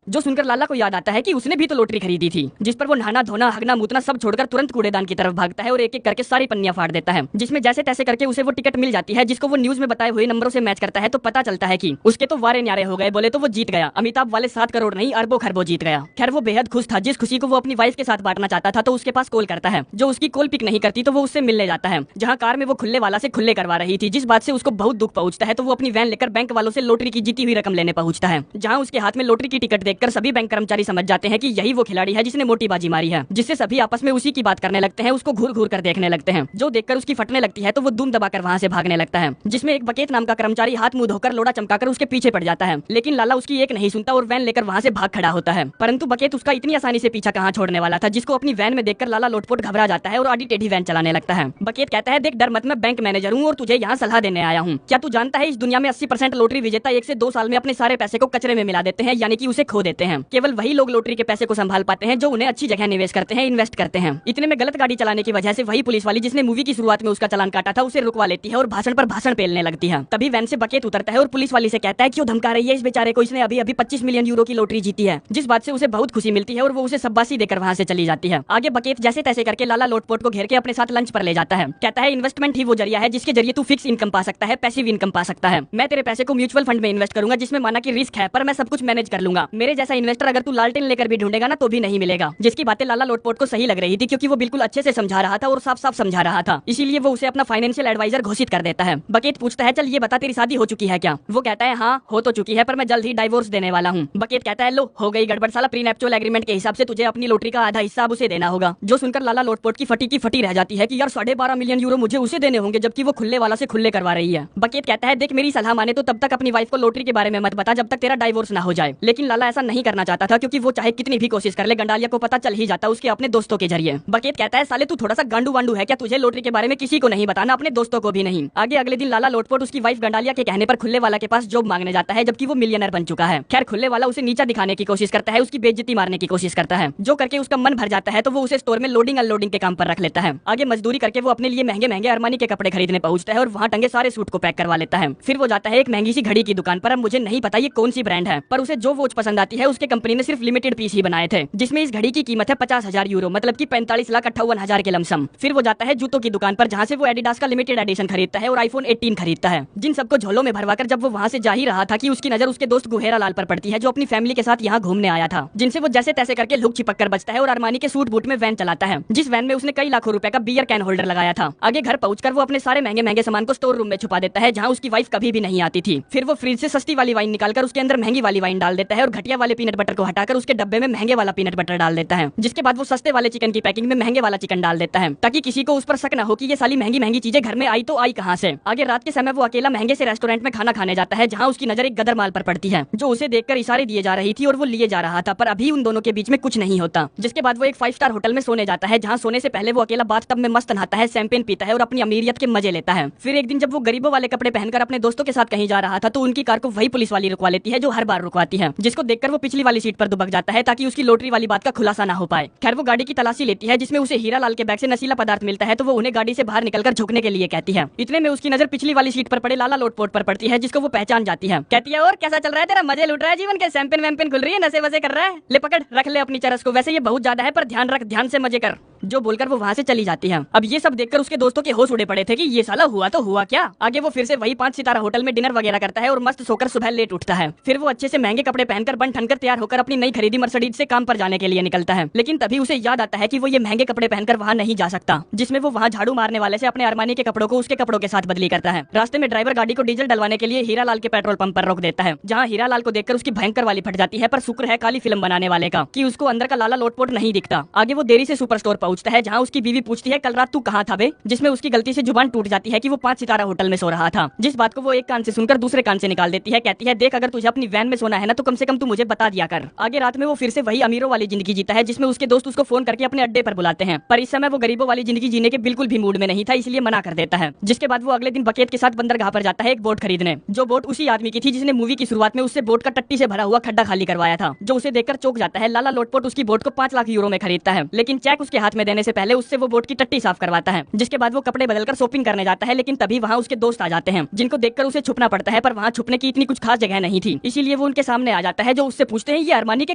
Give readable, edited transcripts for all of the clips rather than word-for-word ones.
जो सुनकर लाला को याद आता है कि उसने भी तो लॉटरी खरीदी थी, जिस पर वो नहाना धोना हगना मुतना सब छोड़कर तुरंत कूड़ेदान की तरफ भागता है और एक एक करके सारी पन्नियां फाड़ देता है, जिसमें जैसे तैसे करके उसे वो टिकट मिल जाती है, जिसको वो न्यूज में बताए हुए नंबरों से मैच करता है तो पता चलता है कि उसके तो वारे न्यारे हो गए, बोले तो वो जीत गया, अमिताभ वाले 7 करोड़ नहीं अरबों खरबों जीत गया। खैर वो बेहद खुश था, जिस खुशी को वो अपनी वाइफ के साथ बांटना चाहता था तो उसके पास कॉल करता है, जो उसकी कॉल पिक नहीं करती तो वो उससे मिलने जाता है, जहाँ कार में वो खुले वाला से खुले करवा रही थी, जिस बात से उसको बहुत दुख पहुंचता है तो वो अपनी वैन लेकर बैंक वालों से लॉटरी की जीती हुई रकम लेने पहुंचता है, जहाँ उसके हाथ में लॉटरी की टिकट देखकर सभी बैंक कर्मचारी समझ जाते हैं कि यही वो खिलाड़ी है जिसने मोटी बाजी मारी है, जिससे सभी आपस में उसी की बात करने लगते हैं, उसको घूर घूर कर देखने लगते हैं, जो देखकर उसकी फटने लगती है तो वो दुम दबाकर वहाँ से भागने लगता है, जिसमें एक बकेत नाम का कर्मचारी हाथ मुंह धोकर लोड़ा चमकाकर उसके पीछे पड़ जाता है, लेकिन लाला उसकी एक नहीं सुनता और वैन लेकर वहाँ से भाग खड़ा होता है, परंतु बकेत उसका इतनी आसानी से पीछा कहाँ छोड़ने वाला था, जिसको अपनी वैन में देखकर लाला लोटपोट घबरा जाता है और आधी टेढ़ी वैन चलाने लगता है। बकेत कहता है, देख डर मत, मैं बैंक मैनेजर हूँ और तुझे यहाँ सलाह देने आया हूँ। क्या तू जानता है इस दुनिया में 80% लॉटरी विजेता 1 से 2 साल में अपने सारे पैसे को कचरे में मिला देते हैं, यानी कि उसे खो देते हैं। केवल वही लोग लॉटरी के पैसे को संभाल पाते हैं जो उन्हें अच्छी जगह निवेश करते हैं, इन्वेस्ट करते हैं। इतने में गलत गाड़ी चलाने की वजह से वही पुलिस वाली जिसने मूवी की शुरुआत में उसका चालान काटा था उसे रुकवा लेती है और भाषण पर भाषण पेलने लगती है। तभी वैन से बकेत उतरता है और पुलिस वाली से कहता है क्यों धमका रही है इस बेचारे को, इसने अभी अभी 25 मिलियन यूरो की लॉटरी जीती है, जिस बात से उसे बहुत खुशी मिलती है और वो उसे शाबाशी देकर वहाँ से चली जाती है। आगे बकेत जैसे तैसे करके लाला लोटपोट को घेर के अपने साथ लंच पर ले जाता है, कहता है इन्वेस्टमेंट ही वो जरिया है जिसके जरिए तू फिक्स इनकम पा सकता है, पैसिव इनकम पा सकता है। मैं तेरे पैसे को म्यूचुअल फंड में इन्वेस्ट करूंगा जिसमें माना कि रिस्क है पर मैं सब कुछ मैनेज कर लूंगा। मेरे जैसा इन्वेस्टर अगर तू लालटेन लेकर भी ढूंढेगा ना तो भी नहीं मिलेगा। जिसकी बातें लाला लोटपोट को सही लग रही थी क्योंकि वो बिल्कुल अच्छे से समझा रहा था और साफ साफ समझा रहा था, इसीलिए वो उसे अपना फाइनेंशियल एडवाइजर घोषित कर देता है। बकेत पूछता है, चल ये बता तेरी शादी हो चुकी है क्या? वो कहता है हाँ हो तो चुकी है पर मैं जल्द ही डाइवोर्स देने वाला हूँ। बकेत कहता है, लो हो गई गड़बड़, साला प्रीनैप्चुअल एग्रीमेंट के हिसाब से तुझे अपनी लॉटरी का आधा हिस्सा उसे देना होगा। जो सुनकर लाला लोटपोट की फटी रह जाती है कि यार 12.5 मिलियन यूरो मुझे उसे देने होंगे जबकि वो खुले वाला से खुले करवा रही है। बकेत कहता है, देख मेरी सलाह माने तो तब तक अपनी वाइफ को लॉटरी के बारे में मत बता जब तक तेरा डाइवोर्स ना हो जाए। लेकिन लाला ऐसा नहीं करना चाहता था क्योंकि वो चाहे कितनी भी कोशिश कर ले गंडालिया को पता चल ही जाता उसके अपने दोस्तों के जरिए। बकेत कहता है, साले तू थोड़ा सा गांडू वांडू है क्या, तुझे लॉटरी के बारे में किसी को नहीं बताना, अपने दोस्तों को भी नहीं। आगे अगले दिन लाला लोटपोट उसकी वाइफ गंडालिया के कहने पर खुले वाला के पास जॉब मांगने जाता है जबकि वो मिलियनर बन चुका है। खैर खुले वाला उसे नीचा दिखाने की कोशिश करता है, उसकी बेइज्जती मारने की कोशिश करता है, जो करके उसका मन भर जाता है तो वो उसे स्टोर में लोडिंग अनलोडिंग के काम पर रख लेता है। आगे मजदूरी करके वो अपने लिए महंगे महंगे अरमानी के कपड़े खरीदने पहुंचता है और वहाँ टंगे सारे सूट को पैक करवा लेता है। फिर वो जाता है एक महंगी सी घड़ी की दुकान पर, अब मुझे नहीं पता ये कौन सी ब्रांड है पर उसे जो वॉच पसंद आती है उसके कंपनी ने सिर्फ लिमिटेड पीस ही बनाए थे, जिसमें इस घड़ी की कीमत है 50,000 यूरो, मतलब की 45,58,000 के लमसम। फिर वो जाता है जूतों की दुकान पर जहाँ से वो एडिडास का लिमिटेड एडिशन खरीदता है और आईफोन 18 खरीदता है, जिन सबको झोलों में भरवाकर जब वो वहाँ से जा ही रहा था कि उसकी नजर उसके दोस्त गुहेरा लाल पर पड़ती है जो अपनी फैमिली के साथ यहाँ घूमने आया था, जिनसे वो जैसे तैसे करके लुक चिपक कर बचता है और अरमानी के सूट बूट में वैन चलाता है, जिस वैन में उसने कई लाखों रुपए का बियर कैन होल्डर लगाया था। आगे घर पहुंचकर वो अपने सारे महंगे महंगे सामान को स्टोर रूम में छुपा देता है जहाँ उसकी वाइफ कभी भी नहीं आती थी। फिर वो फ्रिज से सस्ती वाली वाइन निकालकर उसके अंदर महंगी वाली वाइन डाल देता है और घटिया वाले पीनट बटर को हटाकर उसके डब्बे में महंगे वाला पीनट बटर डाल देता है, जिसके बाद वो सस्ते वाले चिकन की पैकिंग में महंगे वाला चिकन डाल देता है ताकि किसी को उस पर शक न हो कि ये साली महंगी महंगी चीजें घर में आई तो आई कहाँ से। आगे रात के समय वो अकेला महंगे से रेस्टोरेंट में खाना खाने जाता है जहाँ उसकी नजर एक गदर माल पर पड़ती है जो उसे देखकर इशारे दिए जा रही थी और वो लिए जा रहा था, पर अभी उन दोनों के बीच में कुछ नहीं होता। जिसके बाद वो एक 5 स्टार होटल में सोने जाता है जहाँ सोने से पहले वो अकेला बाथटब में मस्त नहाता है, शैंपेन पीता है और अपनी अमीरियत के मजे लेता है। फिर एक दिन जब वो गरीबों वाले कपड़े पहनकर अपने दोस्तों के साथ कहीं जा रहा था तो उनकी कार को वही पुलिस वाली रुकवा लेती है जो हर बार रुकवाती है, जिसको देखकर वो पिछली वाली सीट पर दुबक जाता है ताकि उसकी लॉटरी वाली बात का खुलासा ना हो पाए। खैर वो गाड़ी की तलाशी लेती है जिसमें उसे हीरा लाल के बैग से नशीला पदार्थ मिलता है तो वो उन्हें गाड़ी से बाहर निकलकर झुकने के लिए कहती है। इतने में उसकी नजर पिछली वाली सीट पर पड़े लाला लोटपोट पर पड़ती है जिसको वो पहचान जाती है। कहती है, और कैसा चल रहा है तेरा, मजे लूट रहा है जीवन के, शैंपेन वैंपेन खुल रही है, नशे वसे कर रहा है, ले पकड़ रख ले अपनी चरस को, वैसे ये बहुत ज्यादा है पर ध्यान रख, ध्यान से मजे कर, जो बोलकर वो वहाँ से चली जाती है। अब ये सब देखकर उसके दोस्तों के होश उड़े पड़े थे कि ये साला हुआ तो हुआ क्या। आगे वो फिर से वही 5 सितारा होटल में डिनर वगैरह करता है और मस्त सोकर सुबह लेट उठता है। फिर वो अच्छे से महंगे कपड़े पहनकर बन ठनकर तैयार होकर अपनी नई खरीदी मर्सिडीज से काम पर जाने के लिए निकलता है, लेकिन तभी उसे याद आता है कि वो ये महंगे कपड़े पहनकर वहाँ नहीं जा सकता, जिसमें वो वहाँ झाड़ू मारने वाले से अपने अरमानी के कपड़ों को उसके कपड़ों के साथ बदली करता है। रास्ते में ड्राइवर गाड़ी को डीजल डलवाने के लिए हीरा लाल के पेट्रोल पंप पर रोक देता है, जहाँ हीरा लाल को देखकर उसकी भयंकर वाली फट जाती है, पर शुक्र है काली फिल्म बनाने वाले का कि उसको अंदर का लाला लोटपोट नहीं दिखता। आगे वो देरी से सुपर स्टोर पहुंचता है जहाँ उसकी बीवी पूछती है, कल रात तू कहाँ था बे, जिसमें उसकी गलती से जुबान टूट जाती है कि वो 5 सितारा होटल में सो रहा था, जिस बात को वो एक कान से सुनकर दूसरे कान से निकाल देती है। कहती है, देख अगर तुझे अपनी वैन में सोना है ना तो कम से कम तू मुझे बता दिया कर। आगे रात में वो फिर से वही अमीरों वाली जिंदगी जीता है जिसमें उसके दोस्त उसको फोन करके अपने अड्डे पर बुलाते हैं, पर इस समय वो गरीबों वाली जिंदगी जीने के बिल्कुल भी मूड में नहीं था, इसलिए मना कर देता है। जिसके बाद वो अगले दिन बकेत के साथ बंदरगाह पर जाता है एक बोट खरीदने, जो बोट उसी आदमी की थी जिसने मूवी की शुरुआत में उससे बोट का टट्टी से भरा हुआ खड्डा खाली करवाया था, जो उसे देखकर चौंक जाता है। लाला लोटपोट उसकी बोट को 5 लाख यूरो में खरीदता है, लेकिन चेक उसके हाथ में देने से पहले उससे वो बोट की टट्टी साफ करवाता है, जिसके बाद वो कपड़े बदलकर शॉपिंग करने जाता है। लेकिन तभी वहाँ उसके दोस्त आ जाते हैं, जिनको देखकर उसे छुपना पड़ता है, पर वहाँ छुपने की इतनी कुछ खास जगह नहीं थी, इसीलिए वो उनके सामने आ जाता है, जो उससे पूछते हैं ये अरमानी के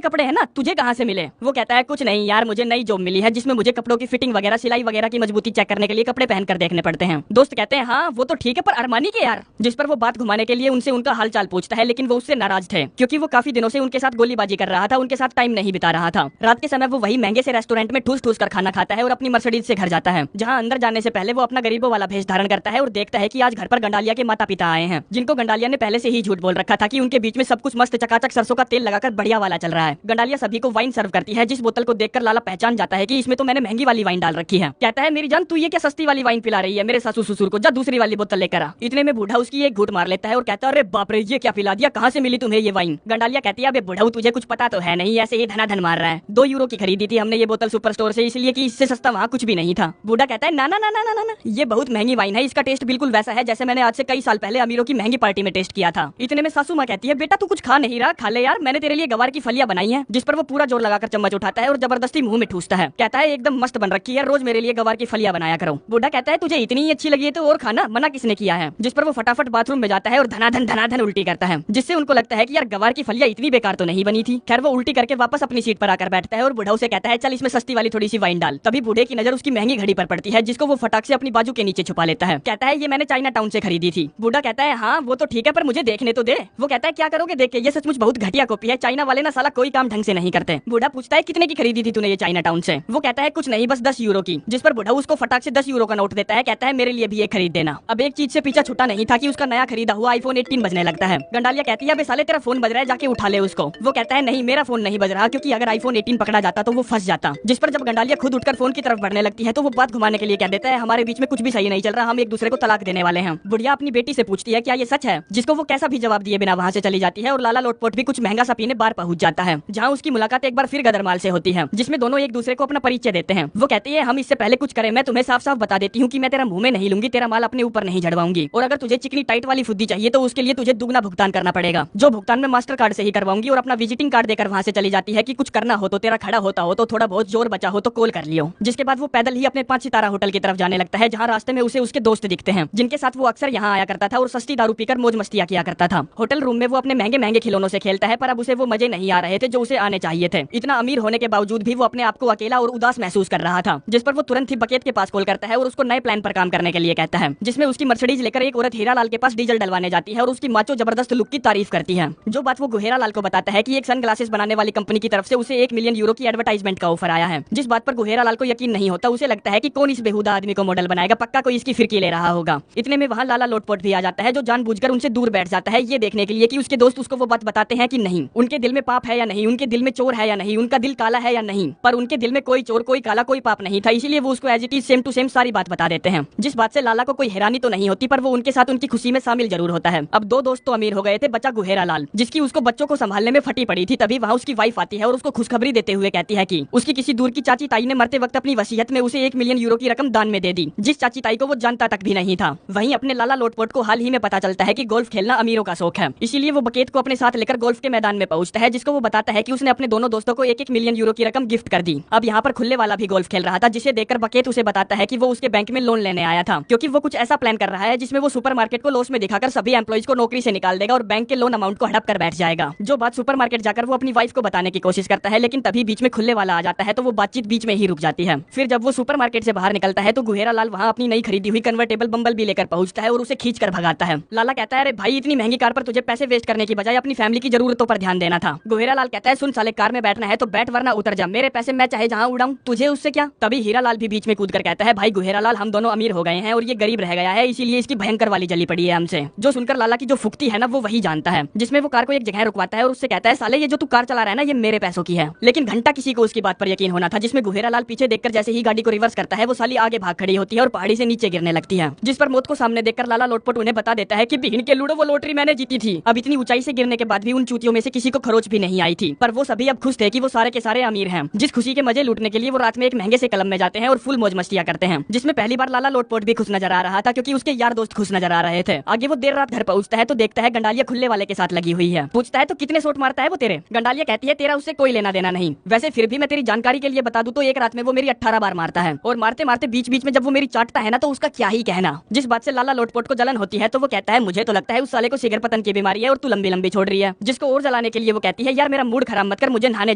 कपड़े हैं ना, तुझे कहाँ से मिले? वो कहता है कुछ नहीं यार, मुझे नई जॉब मिली है जिसमें मुझे कपड़ों की फिटिंग वगैरह, सिलाई वगैरह की मजबूती चेक करने के लिए कपड़े पहनकर देखने पड़ते हैं। दोस्त कहते हैं हाँ वो तो ठीक है, पर अरमानी के यार। जिस पर वो बात घुमाने के लिए उनसे उनका हालचाल पूछता है, लेकिन वो उससे नाराज थे क्योंकि वो काफी दिनों से उनके साथ गोलीबाजी कर रहा था, उनके साथ टाइम नहीं बिता रहा था। रात के समय वो वही महंगे से रेस्टोरेंट में ठूस ठूस कर खाना खाता है और अपनी मर्सिडीज से घर जाता है, जहाँ अंदर जाने से पहले वो अपना गरीबों वाला भेष धारण करता है और देखता है कि आज घर पर गंडालिया के माता पिता आए हैं, जिनको गंडालिया ने पहले से ही झूठ बोल रखा था कि उनके बीच में सब कुछ मस्त चकाचक सरसों का तेल लगाकर बढ़िया वाला चल रहा है। गंडालिया सभी को वाइन सर्व करती है, जिस बोतल को देखकर लाला पहचान जाता है कि इसमें तो मैंने महंगी वाली वाइन डाल रखी है। कहता है मेरी जान तू ये क्या सस्ती वाली वाइन पिला रही है मेरे सासू ससुर को, जा दूसरी वाली बोतल लेकर आ। इतने में बूढ़ा उसकी एक घूंट मार लेता है और कहता है अरे बाप रे ये क्या पिला दिया, कहाँ से मिली तुम्हें ये वाइन? गंडालिया कहती है अबे बूढ़ा तुझे कुछ पता तो है नहीं, ऐसे ही धनाधन मार रहा है। 2 यूरो की खरीदी थी हमने ये बोतल सुपर स्टोर से, इसलिए कि इससे सस्ता वहाँ कुछ भी नहीं था। बूढ़ा कहता है ना ना ना ना ना ना, ये बहुत महंगी वाइन है, इसका टेस्ट बिल्कुल वैसा है जैसे मैंने आज से कई साल पहले अमीरों की महंगी पार्टी में टेस्ट किया था। इतने में सासू माँ कहती है बेटा तू कुछ खा नहीं रहा, खा ले यार, मैंने तेरे लिए गवार की फलियां बनाई है। जिस पर वो पूरा जोर लगाकर चम्मच उठाता है और जबरदस्ती मुंह में ठूसता है। कहता है एकदम मस्त बन रखी है, रोज मेरे लिए गवार की फलियां बनाया करो। बूढ़ा कहता है तुझे इतनी अच्छी लगी है तो और खाना, मना किसने किया है? जिस पर वो फटाफट बाथरूम में जाता है और धनाधन उल्टी करता है, जिससे उनको लगता है कि यार गवार की फलियां इतनी बेकार तो नहीं बनी थी। खैर वो उल्टी करके वापस अपनी सीट पर आकर बैठता है और बूढ़ा उसे कहता है चल इसमें सस्ती वाली थोड़ी सी वाइन डाल। तभी बूढ़े की नजर उसकी महंगी घड़ी पर पड़ती है, जिसको वो फटाक से अपनी बाजू के नीचे छुपा लेता है। कहता है ये मैंने चाइना टाउन से खरीदी थी। बूढ़ा कहता है हाँ वो तो ठीक है, पर मुझे देखने तो दे। वो कहता है क्या करोगे देख के, ये सचमुच बहुत घटिया कॉपी है, चाइना वाले ना साला कोई काम ढंग से नहीं करते। बूढ़ा पूछता है कितने की खरीदी थी तूने ये चाइना टाउन से? वो कहता है कुछ नहीं बस 10 यूरो की। जिस पर बूढ़ा उसको फटाक से 10 यूरो का नोट देता है, कहता है मेरे लिए भी ये खरीद देना। अब एक चीज से पीछा छुटा नहीं था कि उसका नया खरीदा हुआ आईफोन 18 बजने लगता है। गंडालिया कहती है अबे साले तेरा फोन बज रहा है, जाके उठा ले उसको। वो कहता है नहीं मेरा फोन नहीं बज रहा, क्योंकि अगर आईफोन 18 पकड़ा जाता तो वो फंस जाता। जिस पर जब गंडालिया खुद उठकर फोन की तरफ बढ़ने लगती है तो वो बात घुमाने के लिए कह देता है हमारे बीच में कुछ भी सही नहीं चल रहा, हम एक दूसरे को तलाक देने वाले हैं। बुढ़िया अपनी बेटी से पूछती है क्या ये सच है, जिसको वो कैसा भी जवाब दिए बिना वहाँ से चली जाती है और लाला लोटपोट भी कुछ महंगा सा पीने बार पहुंच जाता है, जहाँ उसकी मुलाकात एक बार फिर गदरमाल से होती है, जिसमें दोनों एक दूसरे को अपना परिचय देते हैं। वो कहती है हम इससे पहले कुछ करें मैं तुम्हें साफ साफ बता देती हूँ कि मैं तेरा मुंह में नहीं लूंगी, तेरा माल अपने ऊपर नहीं झड़वाऊंगी, और अगर तुझे चिकनी टाइट वाली फुद्दी चाहिए तो उसके लिए तुझे दुगना भुगतान करना पड़ेगा, जो भुगतान मैं मास्टर कार्ड से ही करवाऊंगी। और अपना विजिटिंग कार्ड देकर वहाँ से चली जाती है कि कुछ करना हो तो तेरा खड़ा होता हो तो थोड़ा बहुत जोर बचा हो तो कॉल कर लियो। जिसके बाद वो पैदल ही अपने 5 सितारा होटल की तरफ जाने लगता है, जहाँ रास्ते में उसे उसके दोस्त दिखते हैं, जिनके साथ वो अक्सर यहाँ आया करता था और सस्ती दारू पीकर मौज मस्तियाँ किया करता था। होटल रूम में वो अपने महंगे महंगे खिलौनों से खेलता है, पर अब उसे वो मजे नहीं आ रहे थे जो उसे आने चाहिए थे। इतना अमीर होने के बावजूद भी वो अपने आप को अकेला और उदास महसूस कर रहा था, जिस पर वो तुरंत ही बकेत के पास कॉल करता है और उसको नए प्लान पर काम करने के लिए कहता है, जिसमें उसकी मर्सिडीज लेकर एक औरत हीरालाल के पास डीजल डलवाने जाती है और उसकी माचो जबरदस्त लुक की तारीफ करती है। जो बात वो गुहेरालाल को बताता है कि एक सन ग्लासेस बनाने वाली कंपनी की तरफ से उसे 1 मिलियन यूरो की एडवर्टाइजमेंट का ऑफर आया है, जिस बात पर गुहेरालाल को यकीन नहीं होता। उसे लगता है कि कौन इस बेहुदा आदमी को मॉडल बनाएगा, पक्का कोई इसकी फिरकी ले रहा होगा। इतने में वहाँ लाला लोटपोट भी आ जाता है, जो जानबूझकर उनसे दूर बैठ जाता है ये देखने के लिए कि उसके दोस्त उसको वो बात बताते हैं कि नहीं, उनके दिल में पाप है या नहीं, उनके दिल में चोर है या नहीं, उनका दिल काला है या नहीं। पर उनके दिल में कोई चोर कोई काला कोई पाप नहीं था, इसीलिए वो उसको as it is same to same सारी बात बता देते हैं। जिस बात से लाला को कोई हैरानी तो नहीं होती, पर वो उनके साथ उनकी खुशी में शामिल जरूर होता है। अब 2 दोस्त तो अमीर हो गए थे, बचा गुहेरालाल, जिसकी उसको बच्चों को संभालने में फटी पड़ी थी। तभी वहाँ उसकी वाइफ आती है और उसको खुशखबरी देते हुए कहती है कि उसकी किसी दूर की चाची ताई ने मरते वक्त अपनी वसीयत में उसे 1 मिलियन यूरो की रकम दान में दे दी, जिस चाची ताई को वो जानता तक भी नहीं था। वहीं अपने लाला लोटपोट को हाल ही में पता चलता है कि गोल्फ खेलना अमीरों का शौक है, इसीलिए वो बकेत को अपने साथ लेकर गोल्फ के मैदान में पहुंचता है, जिसको वो बताता है कि उसने अपने दोनों दोस्तों को 1-1 मिलियन यूरो की रकम गिफ्ट कर दी। अब यहाँ पर खुले वाला भी गोल्फ खेल रहा था, जिसे देखकर बकेत उसे बताता है कि वो उसके बैंक में लोन लेने आया था, क्योंकि वो कुछ ऐसा प्लान कर रहा है जिसमें वो सुपरमार्केट को लॉस में दिखाकर सभी एम्प्लॉइज को नौकरी से निकाल देगा और बैंक के लोन अमाउंट को हड़प कर बैठ जाएगा। जो बात सुपरमार्केट जाकर वो अपनी वाइफ को बताने की कोशिश करता है, लेकिन तभी बीच में खुले वाला आ जाता है तो वो बातचीत बीच में ही रुक जाती है। फिर जब वो सुपरमार्केट से बाहर निकलता है तो गुहेरालाल वहाँ अपनी नई खरीदी हुई कन्वर्टेबल बम्बल भी लेकर पहुंचता है और उसे खींच कर भगाता है। लाला कहता है अरे भाई इतनी महंगी कार पर तुझे पैसे वेस्ट करने की बजाय अपनी फैमिली की जरूरतों पर ध्यान देना था। गुहेरालाल कहता है सुन साले, कार में बैठना है तो बैठ वरना उतर जा, मेरे पैसे मैं चाहे जहाँ उड़ाऊं, तुझे उससे क्या। तभी हीरालाल भी बीच में कूद कर कहता है भाई गुहेरालाल हम दोनों अमीर हो गए हैं और ये गरीब रह गया है, इसीलिए इसकी भयंकर वाली जली पड़ी है हमसे। जो सुनकर लाला की जो फुकती है ना वो वही जानता है, जिसमें वो कार को एक जगह रुकवाता है और उससे कहता है साले ये जो तू कार चला रहा है ना ये मेरे पैसों की है। लेकिन घंटा किसी को उसकी बात पर यकीन होना था, जिसमें गुहेरालाल पीछे देखकर जैसे ही गाड़ी को रिवर्स करता है वो साली आगे भाग खड़ी होती है और पहाड़ी से नीचे गिरने लगती है, जिस पर मौत को सामने देखकर लाला लोटपोट उन्हें बता देता है कि बिहिन के लूडो वो लॉटरी मैंने जीती थी। अब इतनी ऊंचाई से गिरने के बाद भी उन चूतियों में से किसी को खरोच भी नहीं आई थी, पर वो सभी अब खुश थे कि वो सारे के सारे अमीर हैं। जिस खुशी के मजे लूटने के लिए वो रात में एक महंगे से क्लब में जाते हैं और फुल मौज मस्तियां करते हैं, जिसमें पहली बार लाला लोटपोट भी खुश नजर आ रहा था क्योंकि उसके यार दोस्त खुश नजर आ रहे थे। आगे वो देर रात घर पहुंचता है तो देखता है गंडालिया खुले वाले के साथ लगी हुई है। पूछता है तो कितने शॉट मारता है वो तेरे? गंडालिया कहती है तेरा उससे कोई लेना देना नहीं, वैसे फिर भी मैं तेरी जानकारी के लिए बता दूं तो एक रात रात में वो मेरी 18 बार मारता है और मारते मारते बीच बीच में जब वो मेरी चाटता है ना तो उसका क्या ही कहना। जिस बात से लाला लोटपोट को जलन होती है तो वो कहता है मुझे तो लगता है उस साले को शिगर पतन की बीमारी है और तू लंबी लंबी छोड़ रही है। जिसको और जलाने के लिए वो कहती है यार मेरा मूड खराब मत कर, मुझे नहाने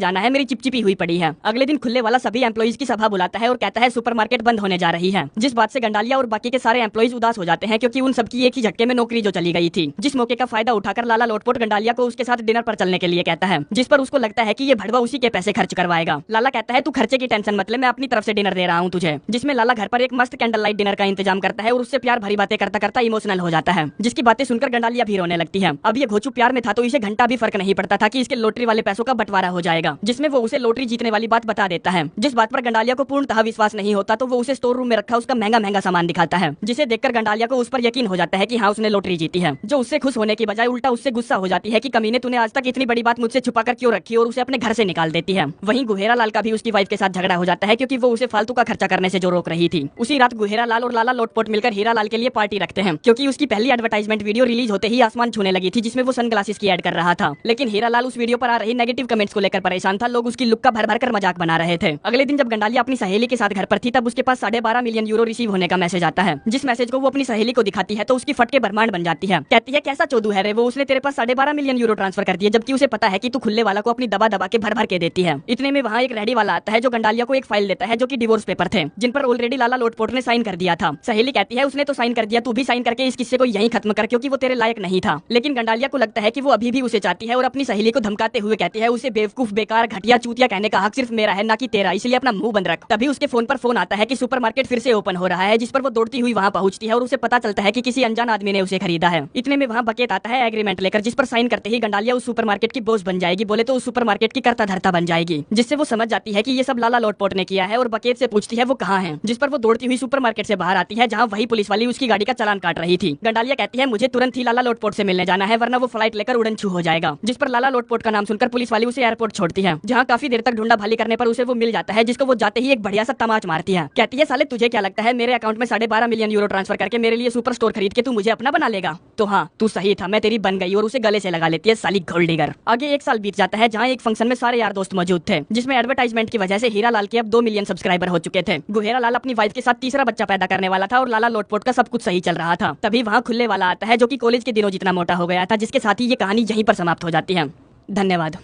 जाना है, मेरी चिपचिपी हुई पड़ी है। अगले दिन खुले वाला सभी एम्प्लॉइज की सभा बुलाता है और कहता है सुपरमार्केट बंद होने जा रही है। जिस बात से गंडालिया और बाकी के सारे एम्प्लॉइज उदास हो जाते हैं क्योंकि उन सबकी एक ही झटके में नौकरी जो चली गई थी। जिस मौके का फायदा उठाकर लाला लोटपोट गंडालिया को उसके साथ डिनर पर चलने के लिए कहता है, जिस पर उसको लगता है कि ये भड़वा उसी के पैसे खर्च करवाएगा। लाला कहता है तू खर्चे की टेंशन मत ले, मैं अपनी तरफ से डिनर दे रहा हूँ तुझे। जिसमें लाला घर पर एक मस्त कैंडल लाइट डिनर का इंतजाम करता है और उससे प्यार भरी बातें करता करता इमोशनल हो जाता है। जिसकी बातें सुनकर गंडालिया भी रोने लगती है। अब ये घोचू प्यार में था तो इसे घंटा भी फर्क नहीं पड़ता था कि इसके लॉटरी वाले पैसों का बंटवारा हो जाएगा। जिसमें वो उसे लॉटरी जीतने वाली बात बता देता है। जिस बात पर गंडालिया को पूर्णतः विश्वास नहीं होता तो वो उसे स्टोर रूम में रखा उसका महंगा महंगा सामान दिखाता है। जिसे देखकर गंडालिया को उस पर यकीन हो जाता है कि हाँ उसने लॉटरी जीती है। जो उससे खुश होने की बजाय उल्टा उससे गुस्सा हो जाती है कि कमीने तूने आज तक इतनी बड़ी बात मुझसे छुपाकर क्यों रखी, और उसे अपने घर से निकाल देती है। वहीं गुहेरा लाल का भी उसकी वाइफ के साथ झगड़ा हो जाता है क्योंकि वो उसे फालतू का खर्चा करने से जो रोक रही थी। उसी रात गुहेरा लाल और लाला लोटपोट मिलकर हीरा लाल के लिए पार्टी रखते हैं क्योंकि उसकी पहली एडवर्टाइजमेंट वीडियो रिलीज होते ही आसमान छूने लगी थी जिसमें वो सनग्लासेस की ऐड कर रहा था। लेकिन हीरा लाल उस वीडियो पर आ रही नेगेटिव कमेंट्स को लेकर परेशान था। लोग उसकी लुक का भर भर कर मजाक बना रहे थे। अगले दिन जब गंडालिया अपनी सहेली के साथ घर पर थी तब उसके पास 12.5 मिलियन यूरो रिसीव होने का मैसेज आता है। जिस मैसेज को वो अपनी सहेली को दिखाती है तो उसकी फटके भरमांड बन जाती है। कहती है कैसा चोदू है रे वो, उसने तेरे पास 12.5 मिलियन यूरो ट्रांसफर कर दिए जबकि उसे पता है कि तू खुले वाला को अपनी दबा दबा के भर भर के देती है। इतने में वहाँ एक रेडी वाला आता है जो गंडालिया को एक फाइल देता है जो कि डिवोर्स पेपर थे जिन पर ऑलरेडी लाला लोटपोट ने साइन कर दिया था। सहेली कहती है उसने तो साइन कर दिया, तू भी साइन करके इस किस्से को यहीं खत्म कर क्योंकि वो तेरे लायक नहीं था। लेकिन गंडालिया को लगता है कि वो अभी भी उसे चाहती है और अपनी सहेली को धमकाते हुए कहती है उसे बेवकूफ बेकार घटिया चूतिया कहने का हक सिर्फ मेरा है ना कि तेरा, इसलिए अपना मुंह बंद रख। तभी उसके फोन पर फोन आता है कि सुपरमार्केट फिर से ओपन हो रहा है, जिस पर वो दौड़ती हुई वहाँ पहुंचती है और उसे पता चलता है कि किसी अनजान आदमी ने उसे खरीदा है। इतने में वहाँ बकेट आता है एग्रीमेंट लेकर, जिस पर साइन करते ही गंडालिया उस सुपरमार्केट की बॉस बन जाएगी, बोले तो उस सुपरमार्केट की कर्ता धर्ता बन जाएगी। जिससे वो समझ जाती है कि ये सब लाला लोटपोट ने किया है और बकेट से पूछती है वो कहाँ है। जिस पर वो दौड़ती हुई सुपरमार्केट से बाहर आती है जहाँ वही पुलिस वाली उसकी गाड़ी का चालान काट रही थी। गंडालिया कहती है मुझे तुरंत ही लाला लोटपोट से मिलने जाना है वरना वो फ्लाइट लेकर उड़न छू हो जाएगा। जिस पर लाला लोटपोट का नाम सुनकर पुलिस वाली उसे एयरपोर्ट छोड़ती है जहाँ काफी देर तक ढूंढा भाली करने पर उसे वो मिल जाता है, जिसको वो जाते ही एक बढ़िया सा तमाच मारती है। कहती है साले तुझे क्या लगता है मेरे अकाउंट में 12.5 मिलियन यूरो ट्रांसफर करके मेरे लिए सुपर स्टोर खरीद के तू मुझे अपना बना लेगा? तो हाँ तू सही था, मैं तेरी बन गई, और उसे गले से लगा लेती है साली गोल्ड डिगर। आगे 1 साल बीत जाता है जहाँ एक फंक्शन में सारे यार दोस्त मौजूद थे जिसमें एडवर्टाइजमेंट की वजह से हीरा लाल के अब 2 मिलियन सब्सक्राइबर हो चुके थे। गुहेरा लाल अपनी वाइफ के साथ तीसरा बच्चा पैदा करने वाला था और लाला लोटपोट का सब कुछ सही चल रहा था। तभी वहाँ खुले वाला आता है जो कि कॉलेज के दिनों जितना मोटा हो गया था, जिसके साथ ही ये कहानी यहीं पर समाप्त हो जाती है। धन्यवाद।